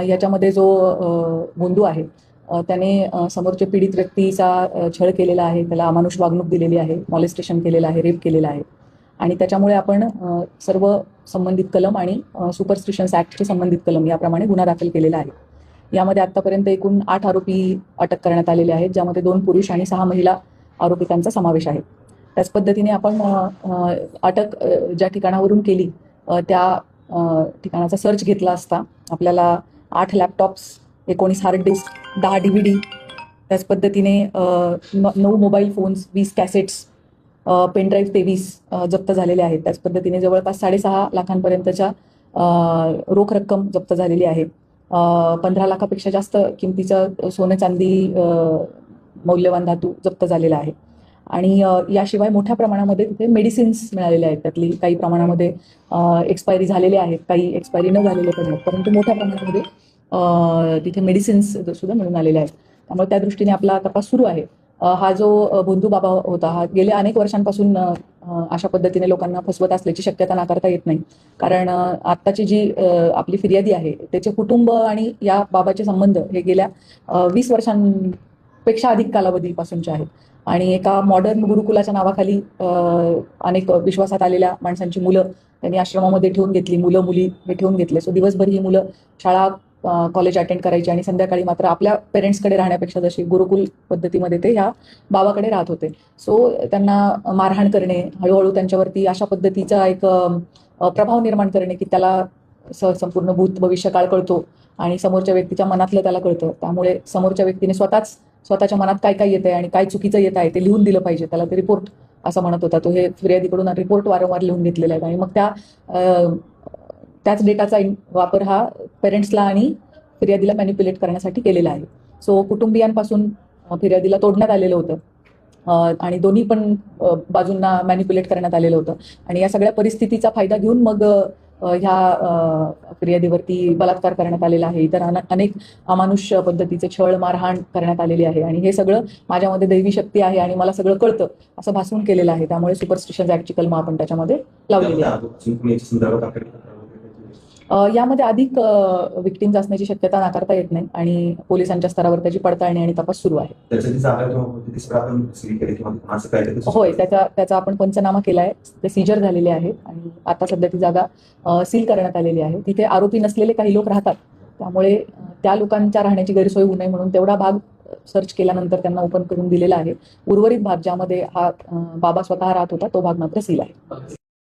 याच्यामध्ये जो गोंधू आहे त्याने समोरच्या पीडित व्यक्तीचा छळ केलेला आहे, त्याला अमानुष वागणूक दिलेली आहे, मॉलेस्टेशन केलेलं आहे, रेप केलेला आहे आणि त्याच्यामुळे आपण सर्व संबंधित कलम आणि सुपरस्टिशन्स ॲक्टचे संबंधित कलम याप्रमाणे गुन्हा दाखल केलेला आहे. यामध्ये आत्तापर्यंत एकूण 8 आरोपी अटक करण्यात आलेले आहेत, ज्यामध्ये 2 पुरुष आणि 6 महिला आरोपितांचा समावेश आहे. त्याच पद्धतीने आपण अटक ज्या ठिकाणावरून केली त्या ठिकाणाचा सर्च घेतला असता आपल्याला 8 लॅपटॉप्स, 19 हार्ड डिस्क, 10 DVD, त्याच पद्धतीने 9 मोबाईल फोन्स, 20 कॅसेट्स, पेनड्राईव्ह 23 जप्त झालेले आहेत. त्याच पद्धतीने जवळपास 6.5 लाखांपर्यंतच्या रोख रक्कम जप्त झालेली आहे. 15 लाखापेक्षा जास्त किमतीचं सोने चांदी मौल्यवान धातू जप्त झालेला आहे. आणि याशिवाय मोठ्या प्रमाणामध्ये तिथे मेडिसिन्स मिळालेले आहेत. त्यातली काही प्रमाणामध्ये एक्सपायरी झालेले आहेत, काही एक्सपायरी न झालेले पण आहेत, परंतु मोठ्या प्रमाणामध्ये तिथे मेडिसिन्स सुद्धा मिळून आलेले आहेत. त्यामुळे त्या दृष्टीने आपला तपास सुरू आहे. हा जो भोंदू बाबा होता हा गेल्या अनेक वर्षांपासून अशा पद्धतीने लोकांना फसवत असल्याची शक्यता नाकारता येत नाही. कारण आत्ताची जी आपली फिर्यादी आहे त्याचे कुटुंब आणि या बाबाचे संबंध हे गेल्या 20 वर्षांपेक्षा अधिक कालावधीपासूनचे आहेत. आणि एका मॉडर्न गुरुकुलाच्या नावाखाली अनेक विश्वासात आलेल्या माणसांची मुलं त्यांनी आश्रमामध्ये ठेवून घेतली, मुलं मुली हे ठेवून घेतले. सो दिवसभर ही मुलं शाळा कॉलेज अटेंड करायची आणि संध्याकाळी मात्र आपल्या पेरेंट्सकडे राहण्यापेक्षा जशी गुरुकुल पद्धतीमध्ये ते ह्या बाबाकडे राहत होते. सो त्यांना मारहाण करणे, हळूहळू त्यांच्यावरती अशा पद्धतीचा एक प्रभाव निर्माण करणे की त्याला संपूर्ण भूत भविष्यकाळ कळतो आणि समोरच्या व्यक्तीच्या मनातलं त्याला कळतं. त्यामुळे समोरच्या व्यक्तीने स्वतःच्या मनात काय काय येत आहे आणि काय चुकीचं येत आहे ते लिहून दिलं पाहिजे. त्याला ते रिपोर्ट असं म्हणत होता. तो हे फिर्यादीकडून रिपोर्ट वारंवार लिहून घेतलेला आहे आणि मग त्याच डेटाचा वापर हा पेरेंट्सला आणि फिर्यादीला मॅनिप्युलेट करण्यासाठी केलेला आहे. सो कुटुंबियांपासून फिर्यादीला तोडण्यात आलेलं होतं आणि दोन्ही पण बाजूंना मॅनिप्युलेट करण्यात आलेलं होतं आणि या सगळ्या परिस्थितीचा फायदा घेऊन मग ह्या फिर्यादीवरती बलात्कार करण्यात आलेला आहे. इतर अनेक अमानुष्य पद्धतीचे छळ, मारहाण करण्यात आलेली आहे आणि हे सगळं माझ्यामध्ये दैवी शक्ती आहे आणि मला सगळं कळतं असं भासून केलेलं आहे. त्यामुळे सुपरस्टिशन्स ॲक्टची कलम आपण त्याच्यामध्ये लावलेली आहे. यामध्ये अधिक विक्टिम्स असण्याची शक्यता नाकारता येत नाही आणि पोलिसांच्या स्तरावर त्याची पडताळणी आणि तपास सुरू आहे. होय, त्याचा आपण पंचनामा केलाय. ते सीजर झालेले आहेत आणि आता सध्या ती जागा सील करण्यात आलेली आहे. तिथे आरोपी नसलेले काही लोक राहतात, त्यामुळे त्या लोकांच्या राहण्याची गैरसोय होऊ नये म्हणून तेवढा भाग सर्च केल्यानंतर त्यांना ओपन करून दिलेला आहे. उर्वरित भाग ज्यामध्ये हा बाबा स्वतः राहत होता तो भाग मात्र सील आहे.